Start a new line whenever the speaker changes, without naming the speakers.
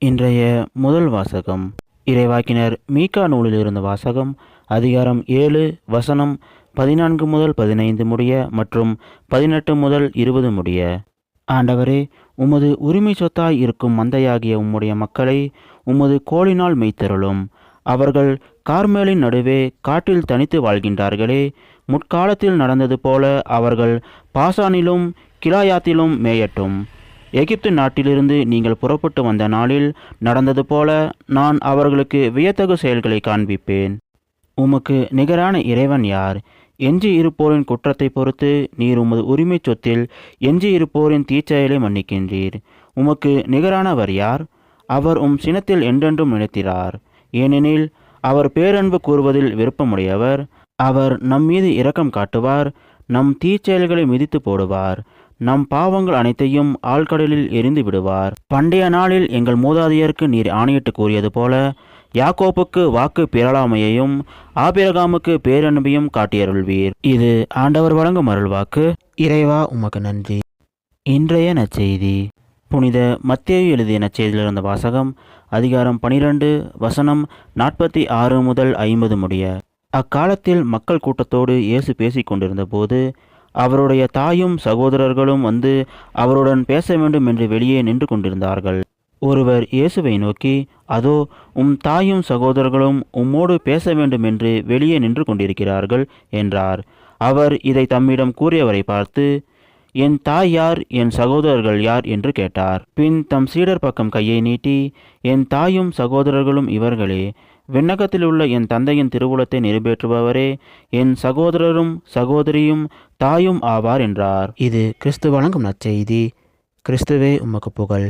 இன்றைய முதல் வாசகம் இறைவாக்கினர் மீகா நூலிலிருந்து வாசகம். அதிகாரம் 7 வசனம் 14 முதல் 15 முடிய மற்றும் 18 முதல் 20 முடிய. ஆண்டவரே, உமது உரிமை சொத்தாய் இருக்கும் மந்தையாகிய உம்முடைய மக்களை உமது கோலினால் மெய்த்தருளும். அவர்கள் கார்மேலின் நடுவே காட்டில் தனித்து வாழ்கின்றார்களே. முற்காலத்தில் நடந்தது போல அவர்கள் பாசானிலும் கிலாயாத்திலும் மேயட்டும். எகிப்து நாட்டிலிருந்து நீங்கள் புறப்பட்டு வந்த நாளில் நடந்தது போல நான் அவர்களுக்கு வியத்தகு செயல்களை காண்பிப்பேன். உமக்கு நிகரான இறைவன் யார்? எஞ்சி இருப்போரின் குற்றத்தை பொறுத்து நீர் உமது உரிமை சொத்தில் எஞ்சி இருப்போரின் தீச்செயலை மன்னிக்கின்றீர். உமக்கு நிகரானவர் யார்? அவர் சினத்தில் என்றென்றும் நினைத்திரார். ஏனெனில் அவர் பேரன்பு கூறுவதில் விருப்பமுடையவர். அவர் நம்மீது இரக்கம் காட்டுவார். நம் தீச்செயல்களை மிதித்து போடுவார். நம் பாவங்கள் அனைத்தையும் ஆழ்கடலில் எரிந்து விடுவார். பண்டைய நாளில் எங்கள் மூதாதையருக்கு நீர் ஆணையிட்டு கூறியது போல யாக்கோப்புக்கு வாக்கு பிறழாமையையும் ஆபிரகாமுக்கு பேரன்பையும் காட்டியருள்வீர். இது ஆண்டவர் வழங்கும் அருள்வாக்கு. இறைவா, உமக்கு நன்றி. இன்றைய நற்செய்தி புனித மத்தேயு எழுதிய நற்செய்தியிலிருந்த வாசகம். அதிகாரம் 12 வசனம் 46 முதல் 50 முடிய. அக்காலத்தில் மக்கள் கூட்டத்தோடு இயேசு பேசிக் கொண்டிருந்த போது அவருடைய தாயும் சகோதரர்களும் வந்து அவருடன் பேச வேண்டும் என்று வெளியே நின்று கொண்டிருந்தார்கள். ஒருவர் இயேசுவை நோக்கி, அதோ உம் தாயும் சகோதரர்களும் உம்மோடு பேச வேண்டும் என்று வெளியே நின்று கொண்டிருக்கிறார்கள் என்றார். அவர் இதை தம்மிடம் கூறியவரை பார்த்து, என் தாய் யார், என் சகோதரர்கள் யார் என்று கேட்டார். பின் தம் சீடர் பக்கம் கையை நீட்டி, என் தாயும் சகோதரர்களும் இவர்களே, விண்ணகத்தில் உள்ள என் தந்தையின் திருவுளத்தை நிறைவேற்றுபவரே என் சகோதரரும் சகோதரியும் தாயும் ஆவார் என்றார். இது கிறிஸ்து வழங்கும் நற்செய்தி. கிறிஸ்துவே, உமக்கு புகழ்.